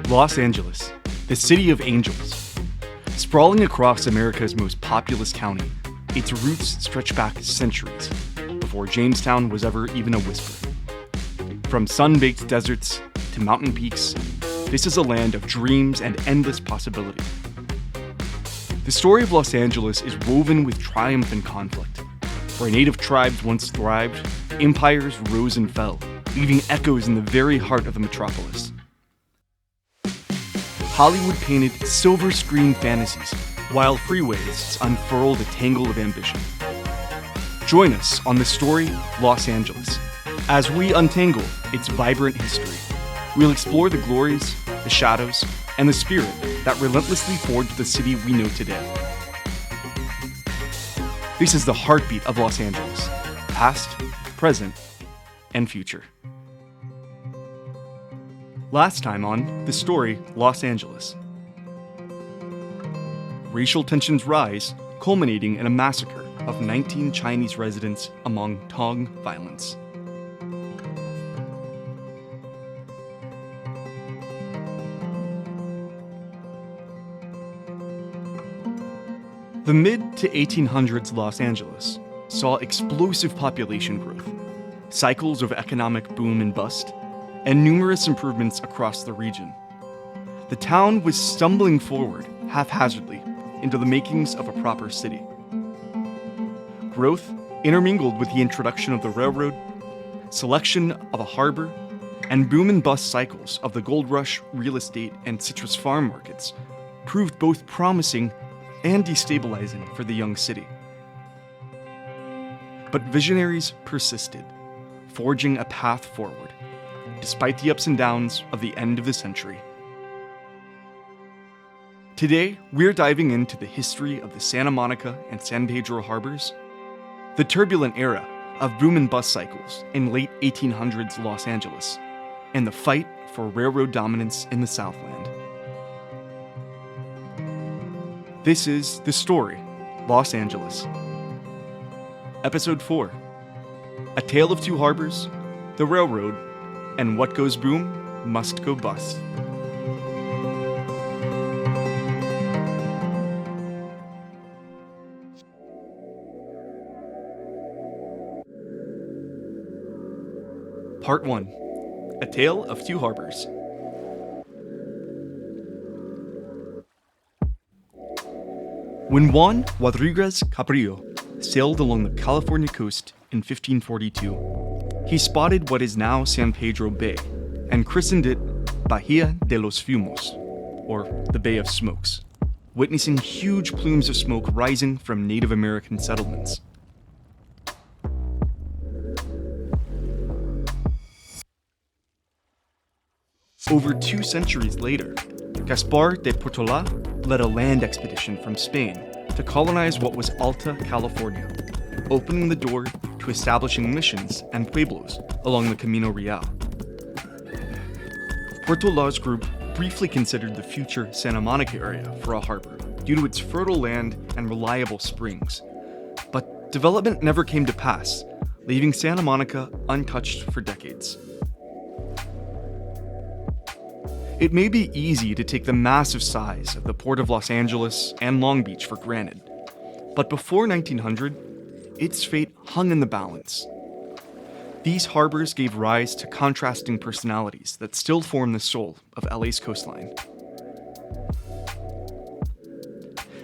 Los Angeles, the city of angels. Sprawling across America's most populous county, its roots stretch back centuries, before Jamestown was ever even a whisper. From sun-baked deserts to mountain peaks, this is a land of dreams and endless possibility. The story of Los Angeles is woven with triumph and conflict. Where native tribes once thrived, empires rose and fell, leaving echoes in the very heart of the metropolis. Hollywood painted silver screen fantasies, while freeways unfurled a tangle of ambition. Join us on the story Los Angeles, as we untangle its vibrant history. We'll explore the glories, the shadows, and the spirit that relentlessly forged the city we know today. This is the heartbeat of Los Angeles, past, present, and future. Last time on The Story Los Angeles. Racial tensions rise, culminating in a massacre of 19 Chinese residents among Tong violence. The mid to 1800s Los Angeles saw explosive population growth, cycles of economic boom and bust, and numerous improvements across the region. The town was stumbling forward, haphazardly, into the makings of a proper city. Growth intermingled with the introduction of the railroad, selection of a harbor, and boom and bust cycles of the gold rush, real estate, and citrus farm markets proved both promising and destabilizing for the young city. But visionaries persisted, forging a path forward, despite the ups and downs of the end of the century. Today, we're diving into the history of the Santa Monica and San Pedro harbors, the turbulent era of boom and bust cycles in late 1800s Los Angeles, and the fight for railroad dominance in the Southland. This is The Story, Los Angeles. Episode 4, A Tale of Two Harbors, the Railroad, and what goes boom must go bust. Part 1. A Tale of Two Harbors. When Juan Rodriguez Cabrillo sailed along the California coast in 1542, he spotted what is now San Pedro Bay and christened it Bahia de los Fumos, or the Bay of Smokes, witnessing huge plumes of smoke rising from Native American settlements. Over 2 centuries later, Gaspar de Portola led a land expedition from Spain to colonize what was Alta California, opening the door to establishing missions and pueblos along the Camino Real. Portola's group briefly considered the future Santa Monica area for a harbor due to its fertile land and reliable springs. But development never came to pass, leaving Santa Monica untouched for decades. It may be easy to take the massive size of the Port of Los Angeles and Long Beach for granted, but before 1900, its fate hung in the balance. These harbors gave rise to contrasting personalities that still form the soul of LA's coastline.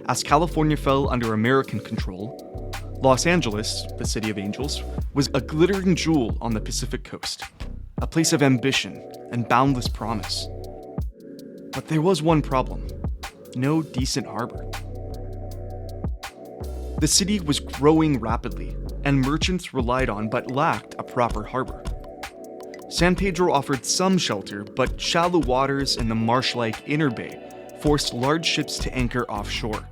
As California fell under American control, Los Angeles, the City of Angels, was a glittering jewel on the Pacific coast, a place of ambition and boundless promise. But there was one problem: no decent harbor. The city was growing rapidly, and merchants relied on but lacked a proper harbor. San Pedro offered some shelter, but shallow waters in the marsh-like inner bay forced large ships to anchor offshore.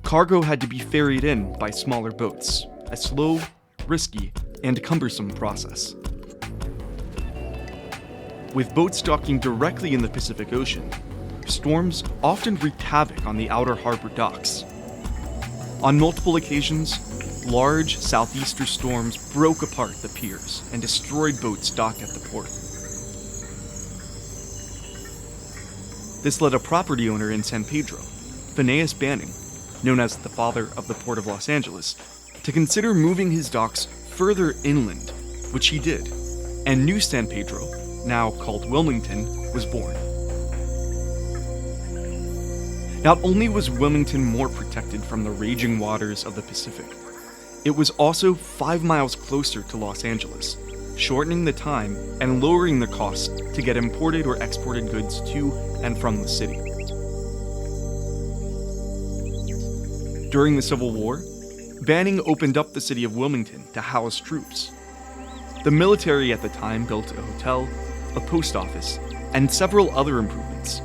Cargo had to be ferried in by smaller boats, a slow, risky, and cumbersome process. With boats docking directly in the Pacific Ocean, storms often wreaked havoc on the outer harbor docks. On multiple occasions, large southeaster storms broke apart the piers and destroyed boats docked at the port. This led a property owner in San Pedro, Phineas Banning, known as the father of the Port of Los Angeles, to consider moving his docks further inland, which he did, and New San Pedro, now called Wilmington, was born. Not only was Wilmington more protected from the raging waters of the Pacific, it was also 5 miles closer to Los Angeles, shortening the time and lowering the cost to get imported or exported goods to and from the city. During the Civil War, Banning opened up the city of Wilmington to house troops. The military at the time built a hotel, a post office, and several other improvements.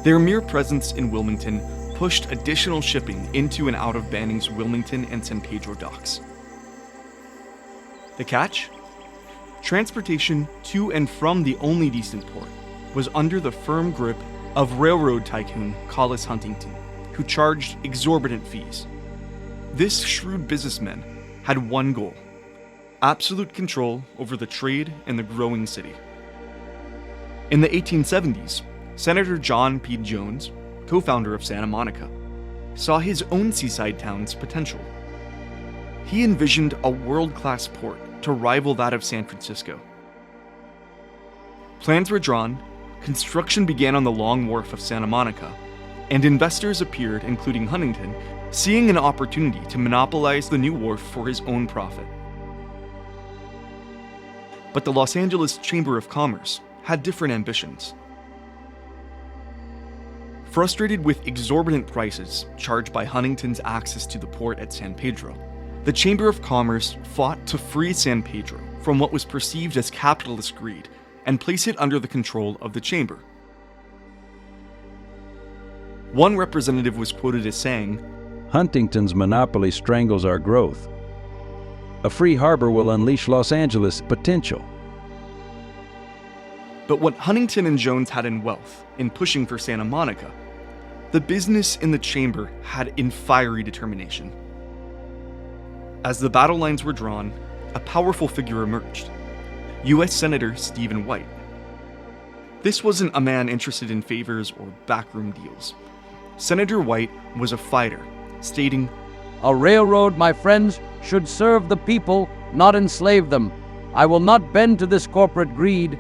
Their mere presence in Wilmington pushed additional shipping into and out of Banning's Wilmington and San Pedro docks. The catch? Transportation to and from the only decent port was under the firm grip of railroad tycoon Collis Huntington, who charged exorbitant fees. This shrewd businessman had one goal: absolute control over the trade in the growing city. In the 1870s, Senator John P. Jones, co-founder of Santa Monica, saw his own seaside town's potential. He envisioned a world-class port to rival that of San Francisco. Plans were drawn, construction began on the Long Wharf of Santa Monica, and investors appeared, including Huntington, seeing an opportunity to monopolize the new wharf for his own profit. But the Los Angeles Chamber of Commerce had different ambitions. Frustrated with exorbitant prices charged by Huntington's access to the port at San Pedro, the Chamber of Commerce fought to free San Pedro from what was perceived as capitalist greed and place it under the control of the Chamber. One representative was quoted as saying, "Huntington's monopoly strangles our growth. A free harbor will unleash Los Angeles' potential." But what Huntington and Jones had in wealth in pushing for Santa Monica, the business in the Chamber had in fiery determination. As the battle lines were drawn, a powerful figure emerged: U.S. Senator Stephen White. This wasn't a man interested in favors or backroom deals. Senator White was a fighter, stating, "A railroad, my friends, should serve the people, not enslave them. I will not bend to this corporate greed."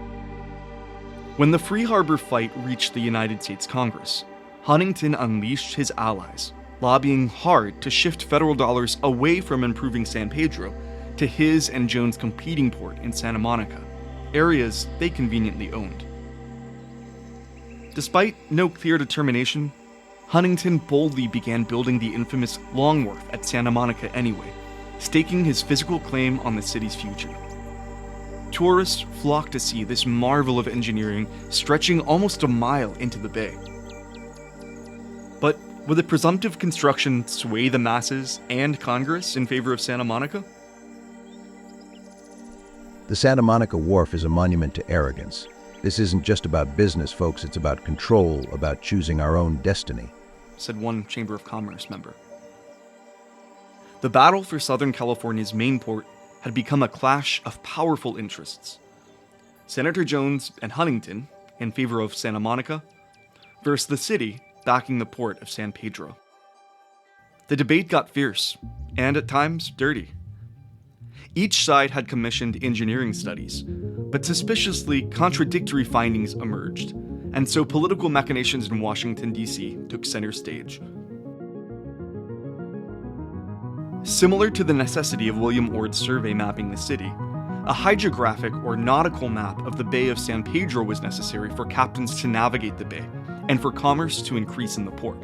When the Free Harbor fight reached the United States Congress, Huntington unleashed his allies, lobbying hard to shift federal dollars away from improving San Pedro to his and Jones' competing port in Santa Monica, areas they conveniently owned. Despite no clear determination, Huntington boldly began building the infamous Long Wharf at Santa Monica anyway, staking his physical claim on the city's future. Tourists flocked to see this marvel of engineering stretching almost a mile into the bay. But would the presumptive construction sway the masses and Congress in favor of Santa Monica? The Santa Monica Wharf is a monument to arrogance. This isn't just about business, folks. It's about control, about choosing our own destiny, said one Chamber of Commerce member. The battle for Southern California's main port had become a clash of powerful interests. Senator Jones and Huntington, in favor of Santa Monica, versus the city backing the port of San Pedro. The debate got fierce, and at times dirty. Each side had commissioned engineering studies, but suspiciously contradictory findings emerged, and so political machinations in Washington, D.C. took center stage. Similar to the necessity of William Ord's survey mapping the city, a hydrographic or nautical map of the Bay of San Pedro was necessary for captains to navigate the bay and for commerce to increase in the port.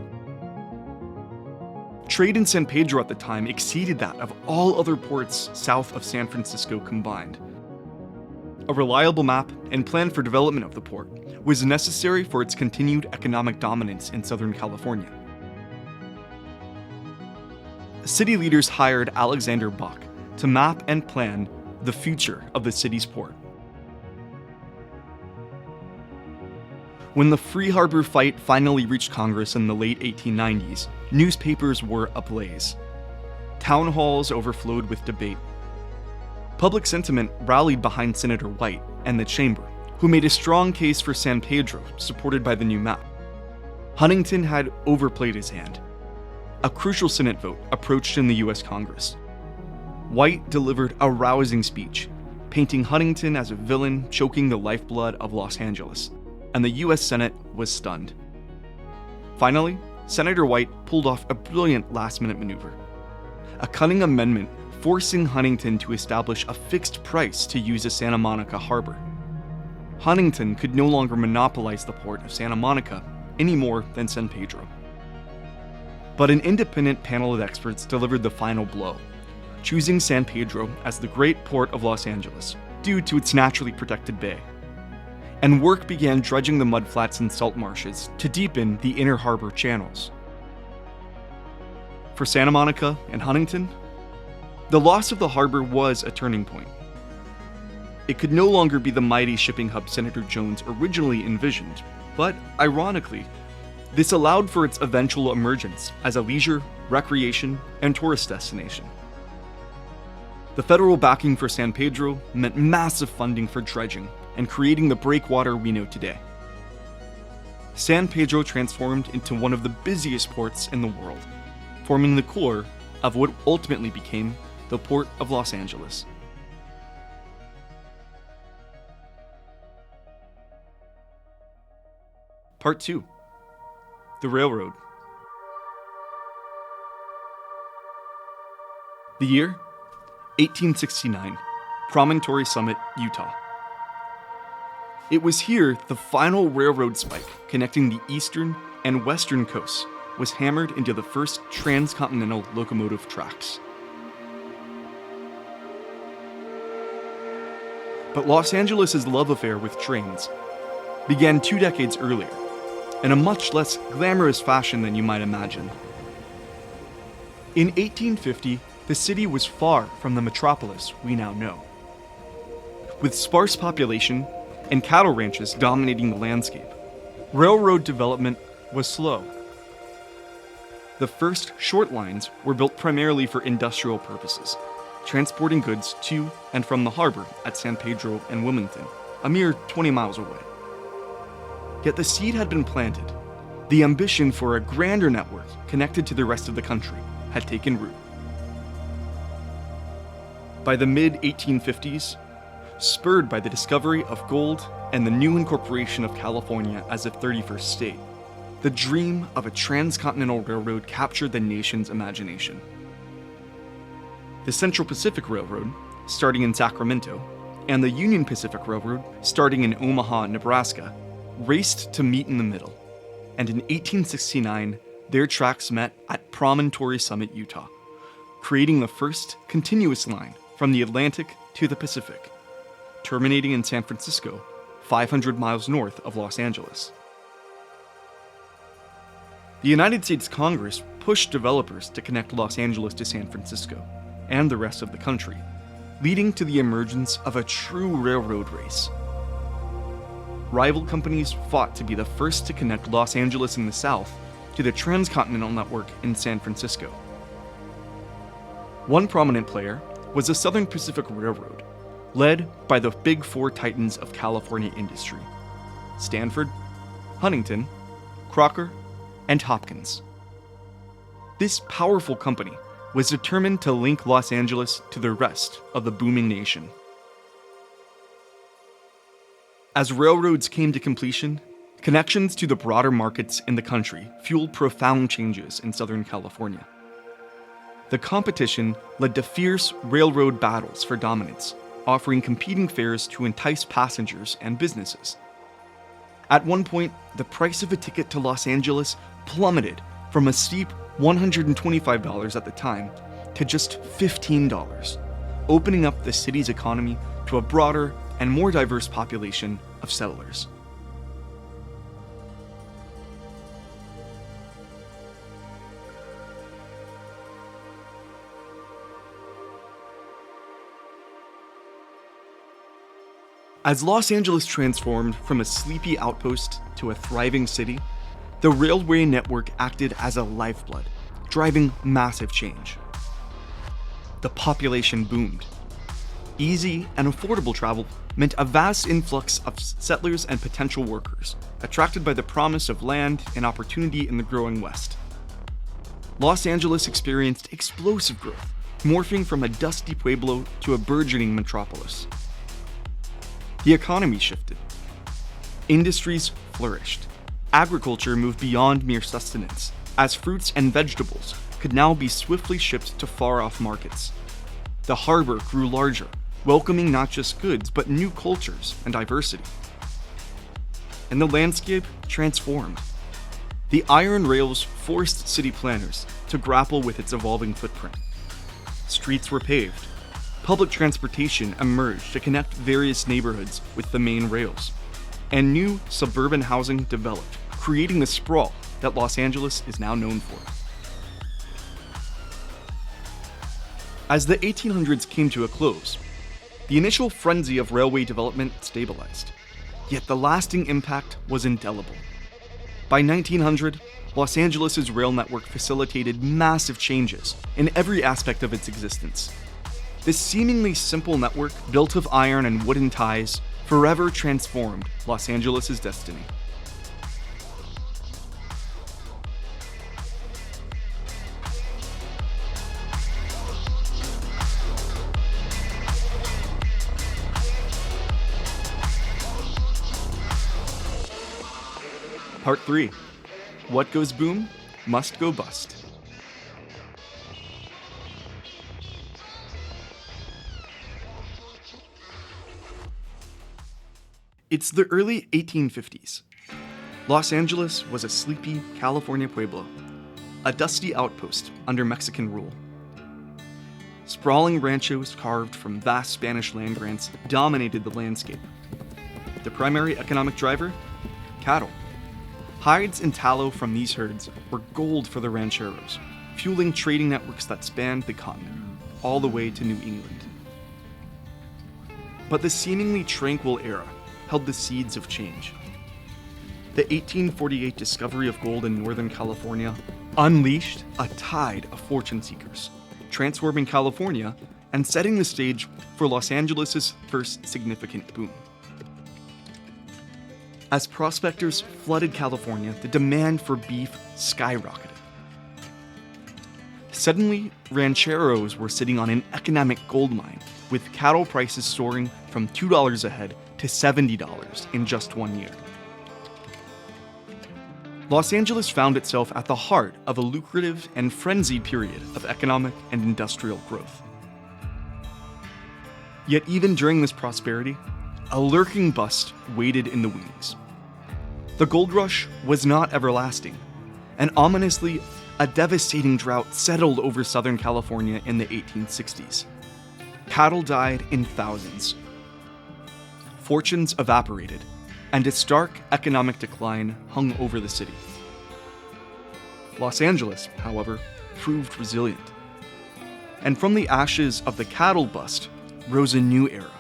Trade in San Pedro at the time exceeded that of all other ports south of San Francisco combined. A reliable map and plan for development of the port was necessary for its continued economic dominance in Southern California. City leaders hired Alexander Buck to map and plan the future of the city's port. When the Free Harbor fight finally reached Congress in the late 1890s, newspapers were ablaze. Town halls overflowed with debate. Public sentiment rallied behind Senator White and the chamber, who made a strong case for San Pedro, supported by the new map. Huntington had overplayed his hand. A crucial Senate vote approached in the U.S. Congress. White delivered a rousing speech, painting Huntington as a villain choking the lifeblood of Los Angeles, and the U.S. Senate was stunned. Finally, Senator White pulled off a brilliant last-minute maneuver. A cunning amendment forcing Huntington to establish a fixed price to use a Santa Monica harbor. Huntington could no longer monopolize the port of Santa Monica any more than San Pedro. But an independent panel of experts delivered the final blow, choosing San Pedro as the great port of Los Angeles due to its naturally protected bay. And work began dredging the mudflats and salt marshes to deepen the inner harbor channels. For Santa Monica and Huntington, the loss of the harbor was a turning point. It could no longer be the mighty shipping hub Senator Jones originally envisioned, but ironically, this allowed for its eventual emergence as a leisure, recreation, and tourist destination. The federal backing for San Pedro meant massive funding for dredging and creating the breakwater we know today. San Pedro transformed into one of the busiest ports in the world, forming the core of what ultimately became the Port of Los Angeles. Part 2. The Railroad. The year? 1869, Promontory Summit, Utah. It was here the final railroad spike connecting the eastern and western coasts was hammered into the first transcontinental locomotive tracks. But Los Angeles' love affair with trains began 2 decades earlier, in a much less glamorous fashion than you might imagine. In 1850, the city was far from the metropolis we now know. With sparse population and cattle ranches dominating the landscape, railroad development was slow. The first short lines were built primarily for industrial purposes, transporting goods to and from the harbor at San Pedro and Wilmington, a mere 20 miles away. Yet the seed had been planted. The ambition for a grander network connected to the rest of the country had taken root. By the mid-1850s, spurred by the discovery of gold and the new incorporation of California as a 31st state, the dream of a transcontinental railroad captured the nation's imagination. The Central Pacific Railroad, starting in Sacramento, and the Union Pacific Railroad, starting in Omaha, Nebraska, raced to meet in the middle, and in 1869, their tracks met at Promontory Summit, Utah, creating the first continuous line from the Atlantic to the Pacific, terminating in San Francisco, 500 miles north of Los Angeles. The United States Congress pushed developers to connect Los Angeles to San Francisco and the rest of the country, leading to the emergence of a true railroad race. Rival companies fought to be the first to connect Los Angeles in the south to the transcontinental network in San Francisco. One prominent player was the Southern Pacific Railroad, led by the Big Four titans of California industry: Stanford, Huntington, Crocker, and Hopkins. This powerful company was determined to link Los Angeles to the rest of the booming nation. As railroads came to completion, connections to the broader markets in the country fueled profound changes in Southern California. The competition led to fierce railroad battles for dominance, offering competing fares to entice passengers and businesses. At one point, the price of a ticket to Los Angeles plummeted from a steep $125 at the time to just $15, opening up the city's economy to a broader and more diverse population of settlers. As Los Angeles transformed from a sleepy outpost to a thriving city, the railway network acted as a lifeblood, driving massive change. the population boomed. Easy and affordable travel meant a vast influx of settlers and potential workers, attracted by the promise of land and opportunity in the growing West. Los Angeles experienced explosive growth, morphing from a dusty pueblo to a burgeoning metropolis. The economy shifted. Industries flourished. Agriculture moved beyond mere sustenance, as fruits and vegetables could now be swiftly shipped to far-off markets. The harbor grew larger, welcoming not just goods, but new cultures and diversity. And the landscape transformed. The iron rails forced city planners to grapple with its evolving footprint. Streets were paved. Public transportation emerged to connect various neighborhoods with the main rails. And new suburban housing developed, creating the sprawl that Los Angeles is now known for. As the 1800s came to a close, the initial frenzy of railway development stabilized, yet the lasting impact was indelible. By 1900, Los Angeles' rail network facilitated massive changes in every aspect of its existence. This seemingly simple network, built of iron and wooden ties, forever transformed Los Angeles' destiny. Part 3. What goes boom must go bust. It's the early 1850s. Los Angeles was a sleepy California pueblo, a dusty outpost under Mexican rule. Sprawling ranchos carved from vast Spanish land grants dominated the landscape. The primary economic driver? Cattle. Hides and tallow from these herds were gold for the rancheros, fueling trading networks that spanned the continent, all the way to New England. But the seemingly tranquil era held the seeds of change. The 1848 discovery of gold in Northern California unleashed a tide of fortune seekers, transforming California and setting the stage for Los Angeles' first significant boom. As prospectors flooded California, the demand for beef skyrocketed. Suddenly, rancheros were sitting on an economic gold mine, with cattle prices soaring from $2 a head to $70 in just 1 year. Los Angeles found itself at the heart of a lucrative and frenzied period of economic and industrial growth. Yet even during this prosperity, a lurking bust waited in the wings. The gold rush was not everlasting, and ominously, a devastating drought settled over Southern California in the 1860s. Cattle died in thousands. Fortunes evaporated, and a stark economic decline hung over the city. Los Angeles, however, proved resilient. And from the ashes of the cattle bust rose a new era,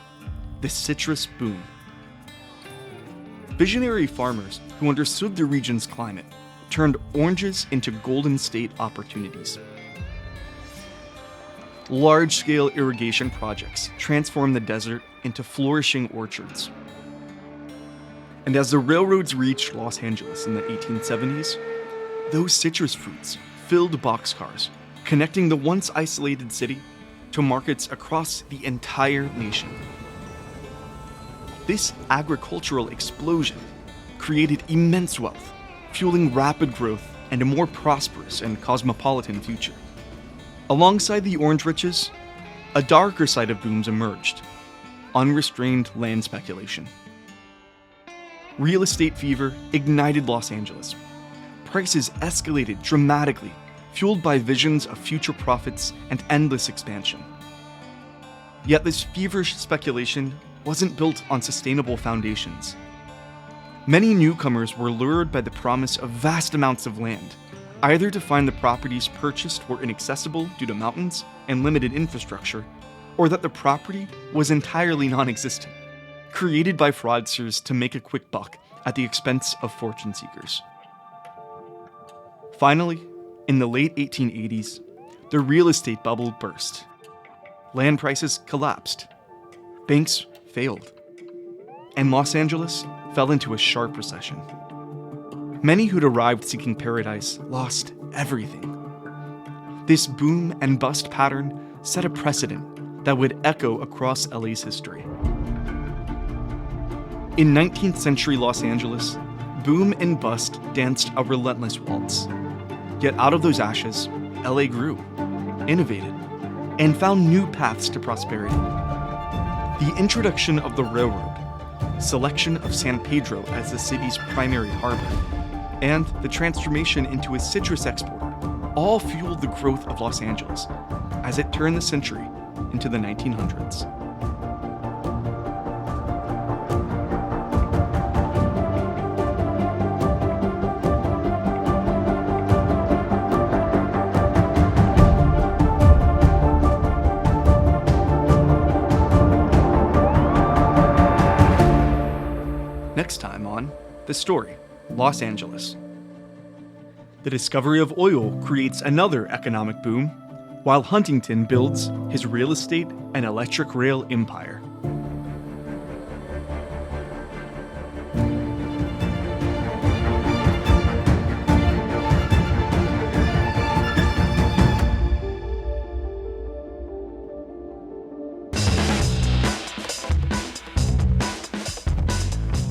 the citrus boom. Visionary farmers who understood the region's climate turned oranges into Golden State opportunities. Large-scale irrigation projects transformed the desert into flourishing orchards. And as the railroads reached Los Angeles in the 1870s, those citrus fruits filled boxcars, connecting the once isolated city to markets across the entire nation. This agricultural explosion created immense wealth, fueling rapid growth and a more prosperous and cosmopolitan future. Alongside the orange riches, a darker side of booms emerged: unrestrained land speculation. Real estate fever ignited Los Angeles. Prices escalated dramatically, fueled by visions of future profits and endless expansion. Yet this feverish speculation wasn't built on sustainable foundations. Many newcomers were lured by the promise of vast amounts of land, either to find the properties purchased were inaccessible due to mountains and limited infrastructure, or that the property was entirely non-existent, created by fraudsters to make a quick buck at the expense of fortune seekers. Finally, in the late 1880s, the real estate bubble burst. land prices collapsed, banks failed, and Los Angeles fell into a sharp recession. Many who'd arrived seeking paradise lost everything. This boom and bust pattern set a precedent that would echo across LA's history. In 19th century Los Angeles, boom and bust danced a relentless waltz. Yet out of those ashes, LA grew, innovated, and found new paths to prosperity. The introduction of the railroad, selection of San Pedro as the city's primary harbor, and the transformation into a citrus exporter all fueled the growth of Los Angeles as it turned the century into the 1900s. Next time on The Story, Los Angeles. The discovery of oil creates another economic boom, while Huntington builds his real estate and electric rail empire.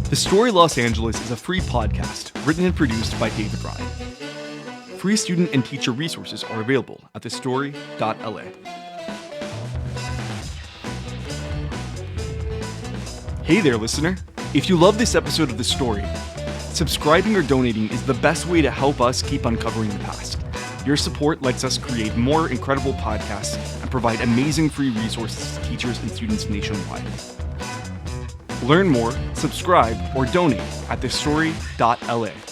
The Story Los Angeles is a free podcast written and produced by David Ryan. Free student and teacher resources are available at thestory.la. Hey there, listener. If you love this episode of The Story, subscribing or donating is the best way to help us keep uncovering the past. Your support lets us create more incredible podcasts and provide amazing free resources to teachers and students nationwide. Learn more, subscribe, or donate at thestory.la.